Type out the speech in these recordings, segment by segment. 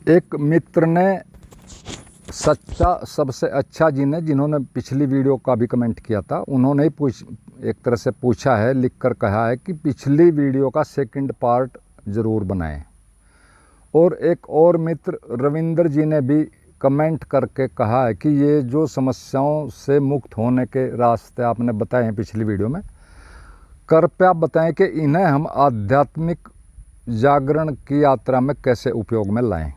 एक मित्र ने सच्चा सबसे अच्छा जिन्होंने पिछली वीडियो का भी कमेंट किया था, उन्होंने ही एक तरह से पूछा है, लिख कर कहा है कि पिछली वीडियो का सेकंड पार्ट ज़रूर बनाएं। और एक और मित्र रविंदर जी ने भी कमेंट करके कहा है कि ये जो समस्याओं से मुक्त होने के रास्ते आपने बताए हैं पिछली वीडियो में, कृपया बताएं कि इन्हें हम आध्यात्मिक जागरण की यात्रा में कैसे उपयोग में लाएं।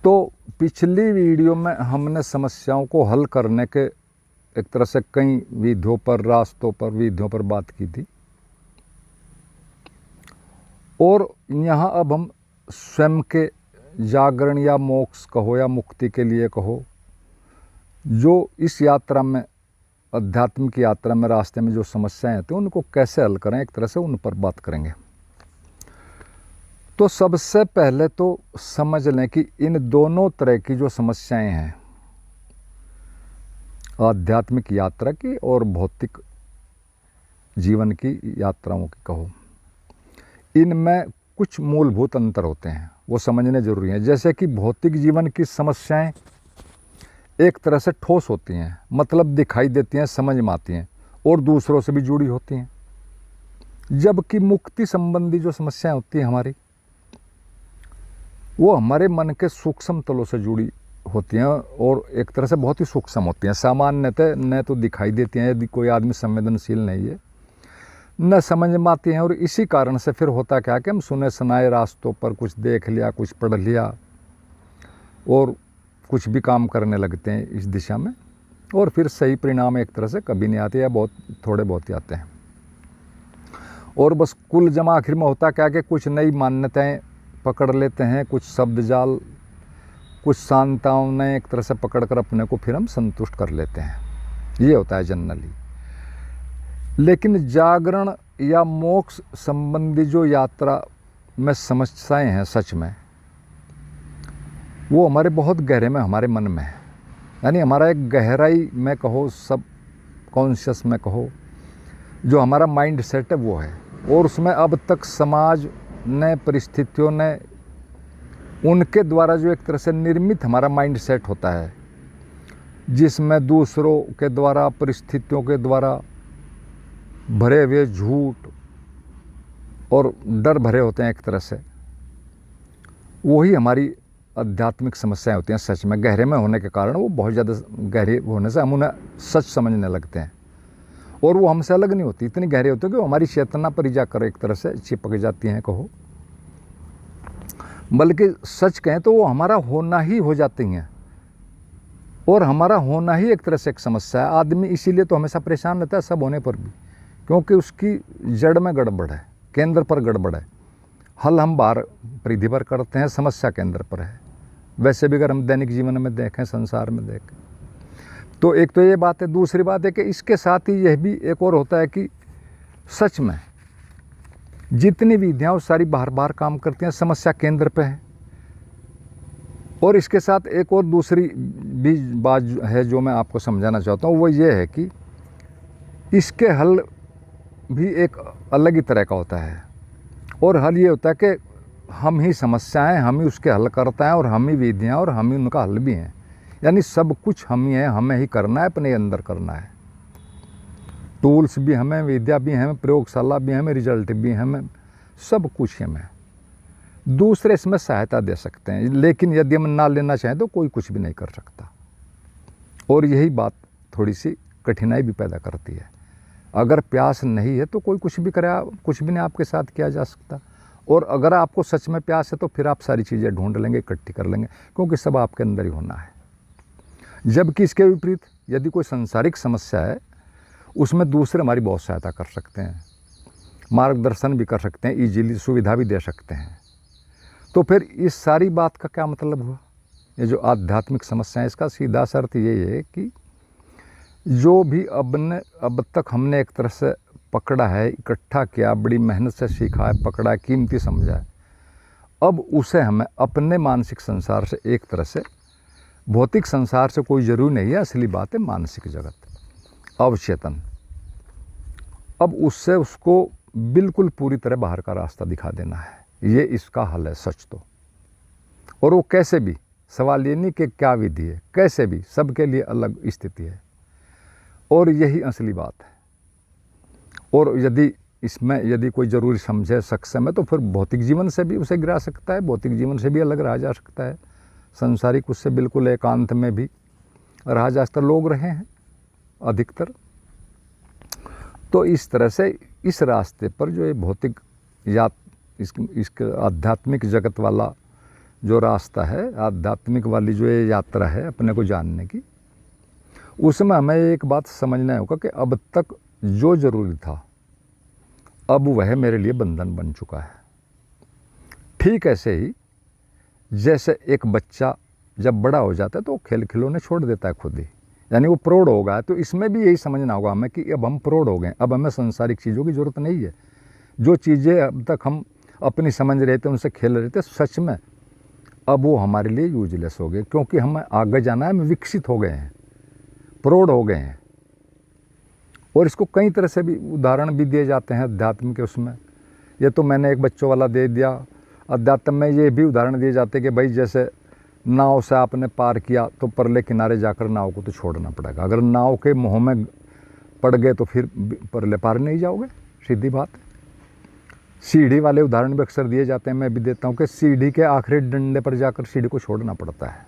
तो पिछली वीडियो में हमने समस्याओं को हल करने के एक तरह से कई विधियों पर, रास्तों पर, विधियों पर बात की थी। और यहाँ अब हम स्वयं के जागरण या मोक्ष कहो या मुक्ति के लिए कहो, जो इस यात्रा में, आध्यात्मिक यात्रा में, रास्ते में जो समस्याएं हैं तो उनको कैसे हल करें, एक तरह से उन पर बात करेंगे। तो सबसे पहले तो समझ लें कि इन दोनों तरह की जो समस्याएं हैं, आध्यात्मिक यात्रा की और भौतिक जीवन की यात्राओं की कहो, इनमें कुछ मूलभूत अंतर होते हैं, वो समझने जरूरी हैं। जैसे कि भौतिक जीवन की समस्याएं एक तरह से ठोस होती हैं, मतलब दिखाई देती हैं, समझ में आती हैं और दूसरों से भी जुड़ी होती हैं। जबकि मुक्ति संबंधी जो समस्याएं होती हैं हमारी, वो हमारे मन के सूक्ष्म तलों से जुड़ी होती हैं और एक तरह से बहुत ही सूक्ष्म होती हैं। सामान्यतः न तो दिखाई देती हैं यदि कोई आदमी संवेदनशील नहीं है, न समझ में आती हैं। और इसी कारण से फिर होता क्या कि हम सुने सुनाए रास्तों पर कुछ देख लिया, कुछ पढ़ लिया और कुछ भी काम करने लगते हैं इस दिशा में, और फिर सही परिणाम एक तरह से कभी नहीं आते या बहुत थोड़े बहुत ही आते हैं। और बस कुल जमा आखिर में होता क्या कि कुछ नई मान्यताएं पकड़ लेते हैं, कुछ शब्द जाल, कुछ शांताओं ने एक तरह से पकड़ कर अपने को फिर हम संतुष्ट कर लेते हैं। ये होता है जनरली। लेकिन जागरण या मोक्ष संबंधी जो यात्रा में समस्याएं हैं, सच में वो हमारे बहुत गहरे में, हमारे मन में है। यानी हमारा एक गहराई में कहो, सब कॉन्शियस में कहो, जो हमारा माइंड सेट है वो है। और उसमें अब तक समाज ने, परिस्थितियों ने, उनके द्वारा जो एक तरह से निर्मित हमारा माइंड सेट होता है, जिसमें दूसरों के द्वारा, परिस्थितियों के द्वारा भरे हुए झूठ और डर भरे होते हैं एक तरह से, वही हमारी आध्यात्मिक समस्याएं होती हैं। सच में गहरे में होने के कारण वो बहुत ज़्यादा गहरे होने से हम उन्हें सच समझने लगते हैं, और वो हमसे अलग नहीं होती, इतनी गहरी होती है कि वो हमारी चेतना पर ही जाकर एक तरह से चिपक जाती हैं कहो। बल्कि सच कहें तो वो हमारा होना ही हो जाती हैं, और हमारा होना ही एक तरह से एक समस्या है। आदमी इसीलिए तो हमेशा परेशान रहता है सब होने पर भी, क्योंकि उसकी जड़ में गड़बड़ है, केंद्र पर गड़बड़ है। हल हम बाहर परिधि पर करते हैं, समस्या केंद्र पर है। वैसे भी अगर हम दैनिक जीवन में देखें, संसार में देखें, तो एक तो ये बात है। दूसरी बात है कि इसके साथ ही यह भी एक और होता है कि सच में जितनी विधियाँ सारी बाहर बाहर काम करती हैं, समस्या केंद्र पे है। और इसके साथ एक और दूसरी भी बात है जो मैं आपको समझाना चाहता हूँ, वो ये है कि इसके हल भी एक अलग ही तरह का होता है। और हल ये होता है कि हम ही समस्याएं, हम ही उसके हल करते हैं, और हम ही विधियाँ और हम ही उनका हल भी हैं। यानी सब कुछ हम ही है, हमें ही करना है, अपने अंदर करना है। टूल्स भी हमें, विद्या भी हमें, प्रयोगशाला भी हमें, रिजल्ट भी हमें, सब कुछ हमें। दूसरे इसमें सहायता दे सकते हैं, लेकिन यदि हम ना लेना चाहें तो कोई कुछ भी नहीं कर सकता। और यही बात थोड़ी सी कठिनाई भी पैदा करती है। अगर प्यास नहीं है तो कोई कुछ भी करे, कुछ भी नहीं आपके साथ किया जा सकता। और अगर आपको सच में प्यास है तो फिर आप सारी चीज़ें ढूंढ लेंगे, इकट्ठी कर लेंगे, क्योंकि सब आपके अंदर ही होना है। जबकि इसके विपरीत यदि कोई सांसारिक समस्या है, उसमें दूसरे हमारी बहुत सहायता कर सकते हैं, मार्गदर्शन भी कर सकते हैं, इजीली सुविधा भी दे सकते हैं। तो फिर इस सारी बात का क्या मतलब हुआ? ये जो आध्यात्मिक समस्या है, इसका सीधा सा अर्थ ये है कि जो भी अब तक हमने एक तरह से पकड़ा है, इकट्ठा किया, बड़ी मेहनत से सीखा है, पकड़ा है, कीमती समझा है, अब उसे हमें अपने मानसिक संसार से, एक तरह से भौतिक संसार से कोई जरूरी नहीं है, असली बात है मानसिक जगत, अवचेतन, अब उससे उसको बिल्कुल पूरी तरह बाहर का रास्ता दिखा देना है। ये इसका हल है सच तो। और वो कैसे भी, सवाल ये नहीं कि क्या विधि है, कैसे भी, सबके लिए अलग स्थिति है और यही असली बात है। और यदि कोई ज़रूरी समझे सक्षम है तो फिर भौतिक जीवन से भी उसे गिरा सकता है, भौतिक जीवन से भी अलग रहा जा सकता है, संसारिक उससे बिल्कुल एकांत में भी रहा जा सकता, लोग रहे हैं अधिकतर। तो इस तरह से इस रास्ते पर जो ये भौतिक इसके आध्यात्मिक जगत वाला जो रास्ता है, आध्यात्मिक वाली जो ये यात्रा है अपने को जानने की, उसमें हमें एक बात समझना होगा कि अब तक जो ज़रूरी था अब वह मेरे लिए बंधन बन चुका है। ठीक ऐसे ही जैसे एक बच्चा जब बड़ा हो जाता है तो खेल खिलौने छोड़ देता है खुद ही, यानी वो प्रौढ़ हो गया। तो इसमें भी यही समझना होगा हमें कि अब हम प्रौढ़ हो गए, अब हमें सांसारिक चीज़ों की ज़रूरत नहीं है। जो चीज़ें अब तक हम अपनी समझ रहे थे, उनसे खेल रहे थे, सच में अब वो हमारे लिए यूजलेस हो गए, क्योंकि हमें आगे जाना है, हम विकसित हो गए हैं, प्रौढ़ हो गए हैं। और इसको कई तरह से भी उदाहरण भी दिए जाते हैं अध्यात्म के उसमें। ये तो मैंने एक बच्चों वाला दे दिया। अध्यात्म में ये भी उदाहरण दिए जाते हैं कि भाई जैसे नाव से आपने पार किया तो परले किनारे जाकर नाव को तो छोड़ना पड़ेगा। अगर नाव के मुँह में पड़ गए तो फिर परले पार नहीं जाओगे, सीधी बात है। सीढ़ी वाले उदाहरण भी अक्सर दिए जाते हैं, मैं भी देता हूँ कि सीढ़ी के आखिरी डंडे पर जाकर सीढ़ी को छोड़ना पड़ता है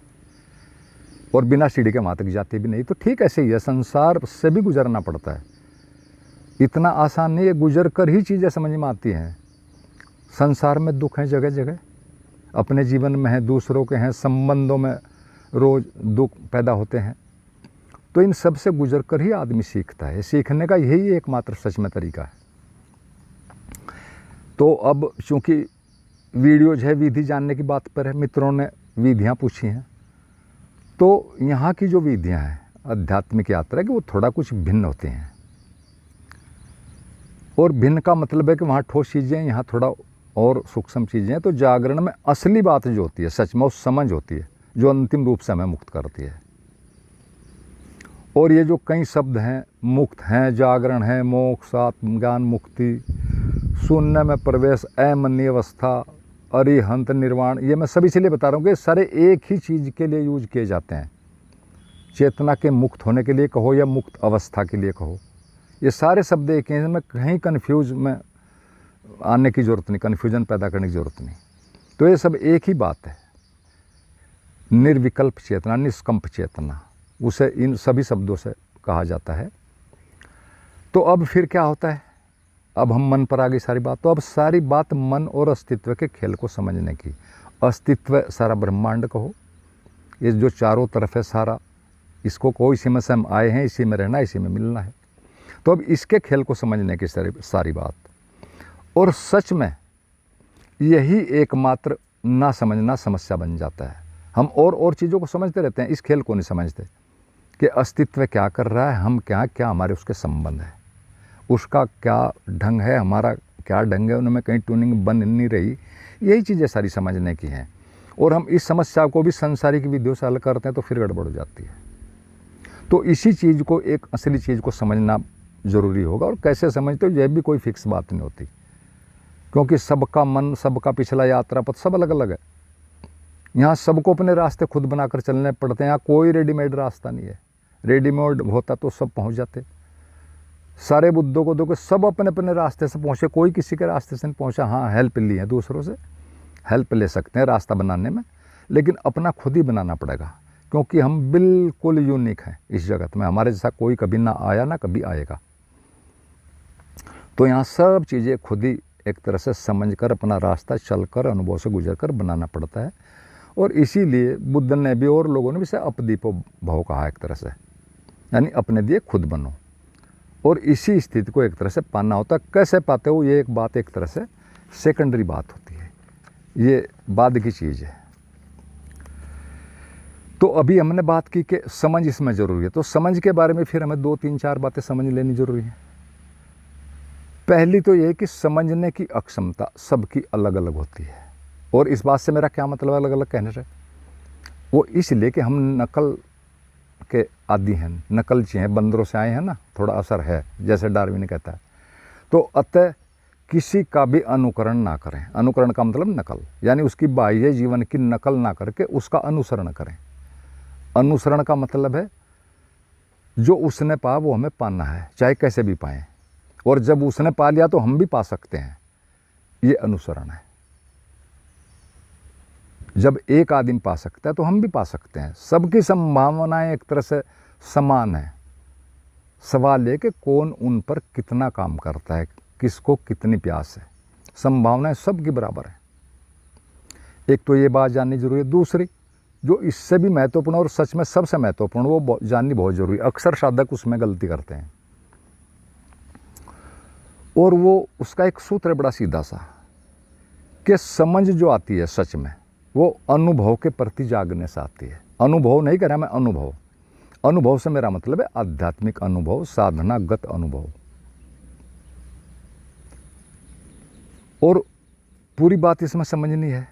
और बिना सीढ़ी के वहाँ तक जाती भी नहीं। तो ठीक ऐसे ही है, संसार से भी गुजरना पड़ता है, इतना आसान नहीं है। गुजर कर ही चीज़ें समझ में आती हैं। संसार में दुख हैं जगह जगह, अपने जीवन में हैं, दूसरों के हैं, संबंधों में रोज़ दुख पैदा होते हैं। तो इन सब से गुजर कर ही आदमी सीखता है। सीखने का यही एकमात्र सच में तरीका है। तो अब चूँकि वीडियोज है विधि जानने की बात पर है, मित्रों ने विधियाँ पूछी हैं, तो यहाँ की जो विधियाँ हैं आध्यात्मिक यात्रा की, वो थोड़ा कुछ भिन्न होती हैं। और भिन्न का मतलब है कि वहाँ ठोस चीज़ें हैं, यहाँ थोड़ा और सूक्ष्म चीज़ें हैं। तो जागरण में असली बात जो होती है, सच में, वो समझ होती है जो अंतिम रूप से हमें मुक्त करती है। और ये जो कई शब्द हैं, मुक्त हैं, जागरण है, मोक्ष, आत्मज्ञान, मुक्ति, शून्य में प्रवेश, अमनी अवस्था, अरिहंत, निर्वाण, ये मैं सभी इसलिए बता रहा हूँ कि सारे एक ही चीज़ के लिए यूज किए जाते हैं। चेतना के मुक्त होने के लिए कहो या मुक्त अवस्था के लिए कहो, ये सारे शब्द एक हैं। में कहीं कन्फ्यूज में आने की ज़रूरत नहीं, कन्फ्यूजन पैदा करने की ज़रूरत नहीं। तो ये सब एक ही बात है, निर्विकल्प चेतना, निष्कंप चेतना, उसे इन सभी शब्दों से कहा जाता है। तो अब फिर क्या होता है, अब हम मन पर आ गई सारी बात। तो अब सारी बात मन और अस्तित्व के खेल को समझने की। अस्तित्व सारा ब्रह्मांड कहो, ये जो चारों तरफ है सारा, इसको कहो, इसी में से हम आए हैं, इसी में रहना, इसी में मिलना है। तो अब इसके खेल को समझने की सारी बात। और सच में यही एकमात्र ना समझना समस्या बन जाता है। हम और चीज़ों को समझते रहते हैं, इस खेल को नहीं समझते कि अस्तित्व क्या कर रहा है, हम क्या हमारे उसके संबंध है, उसका क्या ढंग है, हमारा क्या ढंग है, उनमें कहीं ट्यूनिंग बन नहीं रही। यही चीज़ें सारी समझने की हैं। और हम इस समस्या को भी संसारिक विधियों से हल करते हैं तो फिर गड़बड़ हो जाती है। तो इसी चीज़ को, एक असली चीज़ को समझना ज़रूरी होगा। और कैसे समझते हो, यह भी कोई फिक्स बात नहीं होती, क्योंकि सबका मन, सबका पिछला यात्रा पथ सब अलग अलग है। यहाँ सबको अपने रास्ते खुद बनाकर चलने पड़ते हैं। यहाँ कोई रेडीमेड रास्ता नहीं है। रेडीमेड होता तो सब पहुँच जाते। सारे बुद्धों को देखो, सब अपने अपने रास्ते से पहुँचे, कोई किसी के रास्ते से नहीं पहुँचा। हाँ, हेल्प ली है, दूसरों से हेल्प ले सकते हैं रास्ता बनाने में, लेकिन अपना खुद ही बनाना पड़ेगा, क्योंकि हम बिल्कुल यूनिक हैं इस जगत में। हमारे जैसा कोई कभी ना आया, ना कभी आएगा। तो यहाँ सब चीज़ें खुद ही एक तरह से समझकर, अपना रास्ता चलकर, अनुभव से गुजरकर बनाना पड़ता है। और इसीलिए बुद्ध ने भी और लोगों ने भी इसे अपदीपो भाव कहा एक तरह से, यानी अपने दिए खुद बनो। और इसी स्थिति को एक तरह से पाना होता है। कैसे पाते हो, ये एक बात एक तरह से सेकेंडरी बात होती है, ये बाद की चीज़ है। तो अभी हमने बात की कि समझ इसमें ज़रूरी है। तो समझ के बारे में फिर हमें 2-3-4 बातें समझ लेनी ज़रूरी है। पहली तो ये कि समझने की अक्षमता सबकी अलग अलग होती है। और इस बात से मेरा क्या मतलब अलग अलग कहने से, वो इसलिए कि हम नकल के आदि हैं, नकलची हैं, बंदरों से आए हैं ना, थोड़ा असर है, जैसे डार्विन कहता है। तो अतः किसी का भी अनुकरण ना करें। अनुकरण का मतलब नकल, यानी उसकी बाह्य जीवन की नकल ना करके उसका अनुसरण करें। अनुसरण का मतलब है जो उसने पाया वो हमें पाना है, चाहे कैसे भी पाएं, और जब उसने पा लिया तो हम भी पा सकते हैं, ये अनुसरण है। जब एक आदमी पा सकता है तो हम भी पा सकते हैं। सबकी संभावनाएं एक तरह से समान है। सवाल ये कि कौन उन पर कितना काम करता है, किसको कितनी प्यास है। संभावनाएं सबकी बराबर है। एक तो ये बात जाननी जरूरी है। दूसरी जो इससे भी महत्वपूर्ण और सच में सबसे महत्वपूर्ण, वो जाननी बहुत जरूरी है। अक्सर साधक उसमें गलती करते हैं, और वो उसका एक सूत्र है बड़ा सीधा सा, कि समझ जो आती है सच में वो अनुभव के प्रति जागने से आती है। अनुभव नहीं कह रहा मैं, अनुभव। अनुभव से मेरा मतलब है आध्यात्मिक अनुभव, साधनागत अनुभव। और पूरी बात इसमें समझनी है।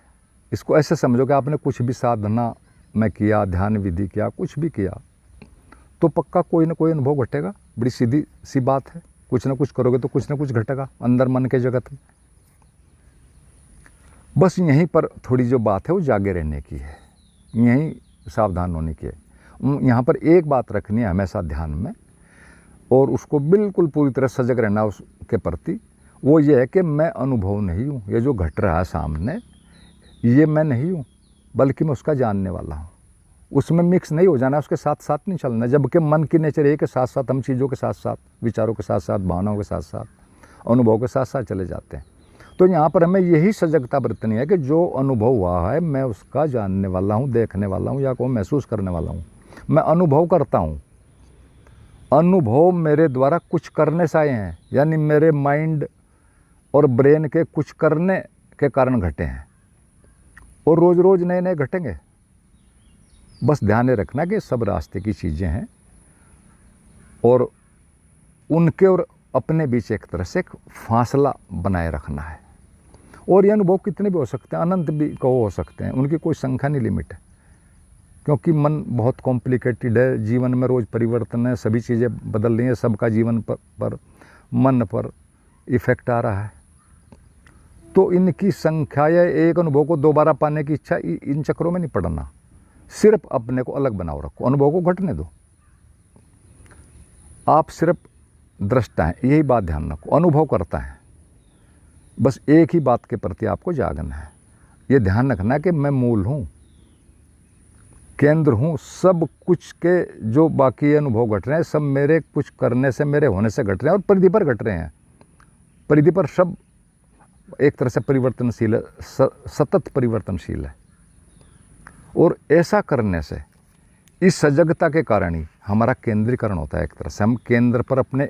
इसको ऐसे समझो कि आपने कुछ भी साधना में किया, ध्यान विधि किया, कुछ भी किया, तो पक्का कोई ना कोई अनुभव घटेगा। बड़ी सीधी सी बात है। कुछ ना कुछ करोगे तो कुछ ना कुछ घटेगा अंदर मन के जगत में। बस यहीं पर थोड़ी जो बात है वो जागे रहने की है, यहीं सावधान होने की है। यहाँ पर एक बात रखनी है हमेशा ध्यान में, और उसको बिल्कुल पूरी तरह सजग रहना उसके प्रति। वो ये है कि मैं अनुभव नहीं हूँ। ये जो घट रहा है सामने, ये मैं नहीं हूँ, बल्कि मैं उसका जानने वाला हूँ। उसमें मिक्स नहीं हो जाना, उसके साथ साथ नहीं चलना। जबकि मन की नेचर है कि साथ साथ हम चीज़ों के साथ साथ, विचारों के साथ साथ, भावनाओं के साथ साथ, अनुभव के साथ साथ चले जाते हैं। तो यहाँ पर हमें यही सजगता बरतनी है कि जो अनुभव हुआ है मैं उसका जानने वाला हूँ, देखने वाला हूँ, या को महसूस करने वाला हूँ। मैं अनुभव करता हूँ। अनुभव मेरे द्वारा कुछ करने से आए हैं, यानी मेरे माइंड और ब्रेन के कुछ करने के कारण घटे हैं, और रोज़ रोज़ नए नए घटेंगे। बस ध्यान रखना कि सब रास्ते की चीज़ें हैं, और उनके और अपने बीच एक तरह से एक फासला बनाए रखना है। और ये अनुभव कितने भी हो सकते हैं, अनंत भी कहो हो सकते हैं, उनकी कोई संख्या नहीं, लिमिट है। क्योंकि मन बहुत कॉम्प्लिकेटेड है, जीवन में रोज़ परिवर्तन है, सभी चीज़ें बदल रही हैं, सबका जीवन पर मन पर इफ़ेक्ट आ रहा है। तो इनकी संख्या या एक अनुभव को दोबारा पाने की इच्छा, इन चक्रों में नहीं पड़ना। सिर्फ अपने को अलग बनाओ रखो, अनुभव को घटने दो। आप सिर्फ दृष्टा हैं, यही बात ध्यान रखो। अनुभव करता है, बस एक ही बात के प्रति आपको जागना है। ये ध्यान रखना कि मैं मूल हूँ, केंद्र हूँ। सब कुछ के जो बाकी अनुभव घट रहे हैं, सब मेरे कुछ करने से, मेरे होने से घट रहे हैं, और परिधि पर घट रहे हैं। परिधि पर सब एक तरह से परिवर्तनशील है, सतत परिवर्तनशील है। और ऐसा करने से, इस सजगता के कारण ही हमारा केंद्रीकरण होता है। एक तरह से हम केंद्र पर अपने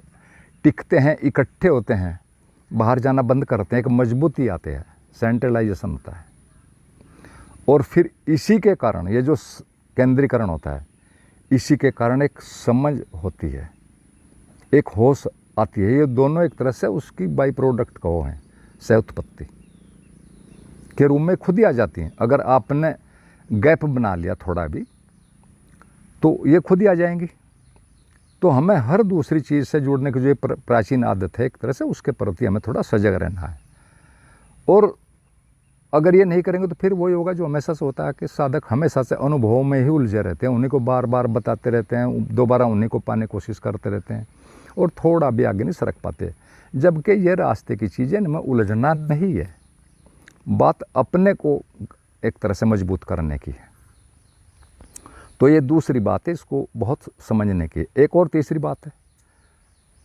टिकते हैं, इकट्ठे होते हैं, बाहर जाना बंद करते हैं, एक मजबूती आते हैं, सेंट्रलाइजेशन होता है। और फिर इसी के कारण, ये जो केंद्रीकरण होता है, इसी के कारण एक समझ होती है, एक होश आती है। ये दोनों एक तरह से उसकी बाई प्रोडक्ट कहो हैं, सह उत्पत्ति के रूप में खुद ही आ जाती हैं। अगर आपने गैप बना लिया थोड़ा भी, तो ये खुद ही आ जाएंगी। तो हमें हर दूसरी चीज़ से जुड़ने की जो प्राचीन आदत है एक तरह से, उसके प्रति हमें थोड़ा सजग रहना है। और अगर ये नहीं करेंगे तो फिर वही होगा जो हमेशा से होता है कि साधक हमेशा से अनुभव में ही उलझे रहते हैं, उन्हीं को बार बार बताते रहते हैं, दोबारा उन्हीं को पाने की कोशिश करते रहते हैं, और थोड़ा भी आगे नहीं सरक पाते। जबकि ये रास्ते की चीज़ें इनमें उलझना नहीं है, बात अपने को एक तरह से मजबूत करने की है। तो ये दूसरी बात है, इसको बहुत समझने की। एक और तीसरी बात है,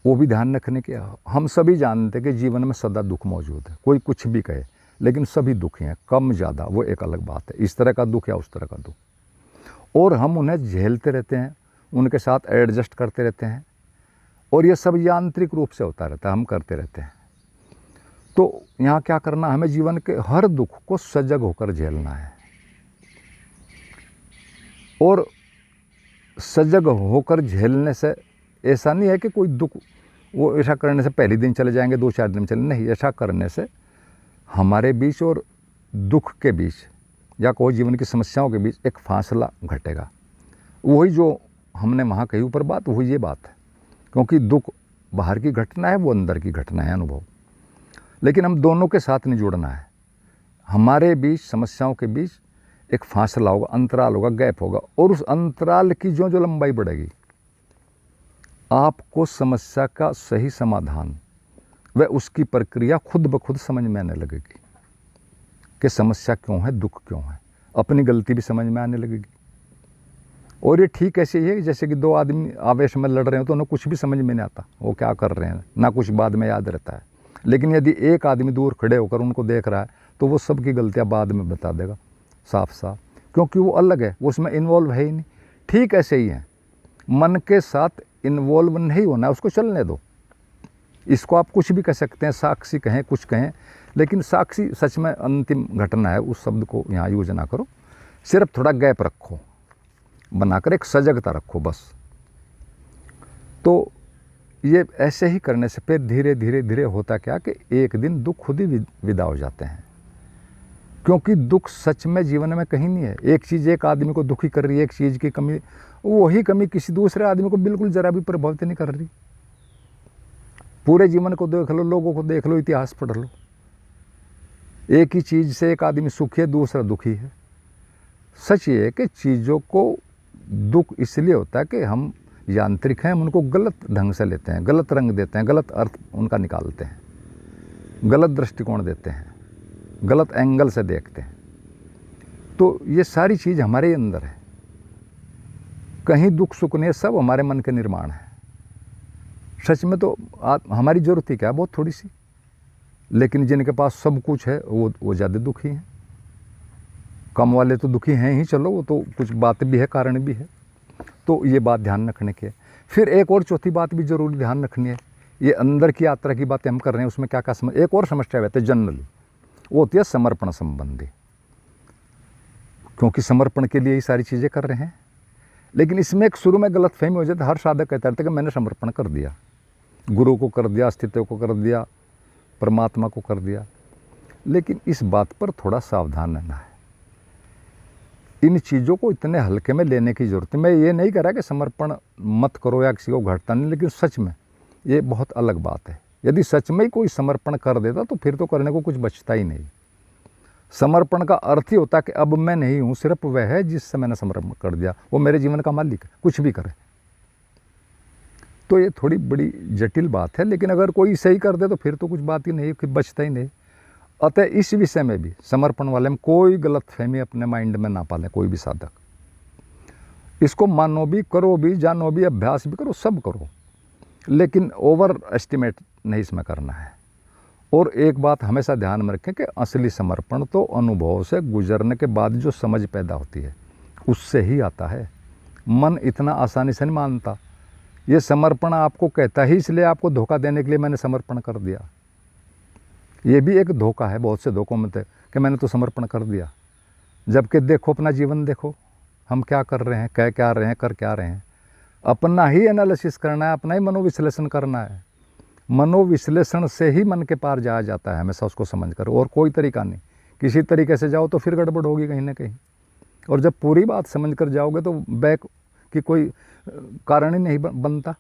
वो भी ध्यान रखने की। हम सभी जानते हैं कि जीवन में सदा दुख मौजूद है, कोई कुछ भी कहे, लेकिन सभी दुखी हैं, कम ज़्यादा वो एक अलग बात है, इस तरह का दुख या उस तरह का दुख। और हम उन्हें झेलते रहते हैं, उनके साथ एडजस्ट करते रहते हैं, और ये सब यांत्रिक रूप से होता रहता है, हम करते रहते हैं। तो यहाँ क्या करना, हमें जीवन के हर दुख को सजग होकर झेलना है। और सजग होकर झेलने से ऐसा नहीं है कि कोई दुख, वो ऐसा करने से पहले दिन चले जाएंगे, 2-4 दिन चले, नहीं। ऐसा करने से हमारे बीच और दुख के बीच, या कोई जीवन की समस्याओं के बीच एक फासला घटेगा। वही जो हमने वहाँ कही ऊपर बात, वही ये बात है। क्योंकि दुख बाहर की घटना है, वो अंदर की घटना है, अनुभव। लेकिन हम दोनों के साथ नहीं जुड़ना है। हमारे बीच, समस्याओं के बीच एक फासला होगा, अंतराल होगा, गैप होगा, और उस अंतराल की जो जो लंबाई बढ़ेगी, आपको समस्या का सही समाधान व उसकी प्रक्रिया खुद ब खुद समझ में आने लगेगी कि समस्या क्यों है, दुख क्यों है, अपनी गलती भी समझ में आने लगेगी। और ये ठीक ऐसे ही है जैसे कि दो आदमी आवेश में लड़ रहे हो तो उन्हें कुछ भी समझ में नहीं आता वो क्या कर रहे हैं, ना कुछ बाद में याद रहता है। लेकिन यदि एक आदमी दूर खड़े होकर उनको देख रहा है तो वो सबकी गलतियाँ बाद में बता देगा साफ साफ, क्योंकि वो अलग है, वो उसमें इन्वॉल्व है ही नहीं। ठीक ऐसे ही है, मन के साथ इन्वॉल्व नहीं होना है, उसको चलने दो। इसको आप कुछ भी कह सकते हैं, साक्षी कहें, कुछ कहें, लेकिन साक्षी सच में अंतिम घटना है, उस शब्द को यहाँ यूज ना करो। सिर्फ थोड़ा गैप रखो, बनाकर एक सजगता रखो बस। तो ये ऐसे ही करने से फिर धीरे धीरे धीरे होता क्या कि एक दिन दुख खुद ही विदा हो जाते हैं, क्योंकि दुख सच में जीवन में कहीं नहीं है। एक चीज़ एक आदमी को दुखी कर रही है, एक चीज़ की कमी, वही कमी किसी दूसरे आदमी को बिल्कुल जरा भी प्रभावित नहीं कर रही। पूरे जीवन को देख लो, लोगों को देख लो, इतिहास पढ़ लो, एक ही चीज़ से एक आदमी सुखी है, दूसरा दुखी है। सच ये है कि चीज़ों को दुख इसलिए होता है कि हम यांत्रिक हैं, हम उनको गलत ढंग से लेते हैं, गलत रंग देते हैं, गलत अर्थ उनका निकालते हैं, गलत दृष्टिकोण देते हैं, गलत एंगल से देखते हैं। तो ये सारी चीज़ हमारे अंदर है, कहीं दुख सुख नहीं, सब हमारे मन के निर्माण है। सच में तो हमारी ज़रूरत ही क्या है, बहुत थोड़ी सी, लेकिन जिनके पास सब कुछ है वो ज़्यादा दुखी हैं। कम वाले तो दुखी हैं ही, चलो वो तो कुछ बात भी है, कारण भी है। तो ये बात ध्यान रखने की है। फिर एक और चौथी बात भी जरूर ध्यान रखनी है, ये अंदर की यात्रा की बातें हम कर रहे हैं, उसमें क्या क्या एक और समस्या रहती है जनरली, वो होती है समर्पण संबंधी, क्योंकि समर्पण के लिए ये सारी चीज़ें कर रहे हैं। लेकिन इसमें एक शुरू में गलत फहमी हो जाती है, हर साधक कहता रहता है कि मैंने समर्पण कर दिया, गुरु को कर दिया, अस्तित्व को कर दिया, परमात्मा को कर दिया। लेकिन इस बात पर थोड़ा सावधान रहना है, इन चीज़ों को इतने हल्के में लेने की ज़रूरत है। मैं ये नहीं कह रहा कि समर्पण मत करो या किसी को घटता नहीं, लेकिन सच में ये बहुत अलग बात है। यदि सच में ही कोई समर्पण कर देता तो फिर तो करने को कुछ बचता ही नहीं। समर्पण का अर्थ ही होता है कि अब मैं नहीं हूँ, सिर्फ वह है जिससे मैंने समर्पण कर दिया, वो मेरे जीवन का मालिक है, कुछ भी करे। तो ये थोड़ी बड़ी जटिल बात है, लेकिन अगर कोई सही कर दे तो फिर तो कुछ बात ही नहीं, फिर बचता ही नहीं। अतः इस विषय में भी समर्पण वाले में कोई गलत फहमी अपने माइंड में ना पाले कोई भी साधक। इसको मानो भी, करो भी, जानो भी, अभ्यास भी करो, सब करो, लेकिन ओवर एस्टिमेट नहीं इसमें करना है। और एक बात हमेशा ध्यान में रखें कि असली समर्पण तो अनुभव से गुजरने के बाद जो समझ पैदा होती है उससे ही आता है। मन इतना आसानी से नहीं मानता। ये समर्पण आपको कहता ही इसलिए आपको धोखा देने के लिए मैंने समर्पण कर दिया। ये भी एक धोखा है, बहुत से धोखों में थे कि मैंने तो समर्पण कर दिया, जबकि देखो अपना जीवन देखो, हम क्या कर रहे हैं, कह क्या रहे हैं, कर क्या रहे हैं। अपना ही एनालिसिस करना है, अपना ही मनोविश्लेषण करना है। मनोविश्लेषण से ही मन के पार जाया जाता है हमेशा, उसको समझ कर, और कोई तरीका नहीं। किसी तरीके से जाओ तो फिर गड़बड़ होगी कहीं ना कहीं, और जब पूरी बात समझ कर जाओगे तो बैक की कोई कारण ही नहीं बनता।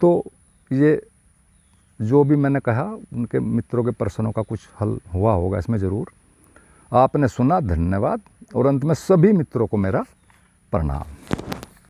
तो ये जो भी मैंने कहा उनके मित्रों के प्रश्नों का कुछ हल हुआ होगा इसमें ज़रूर। आपने सुना, धन्यवाद। और अंत में सभी मित्रों को मेरा प्रणाम।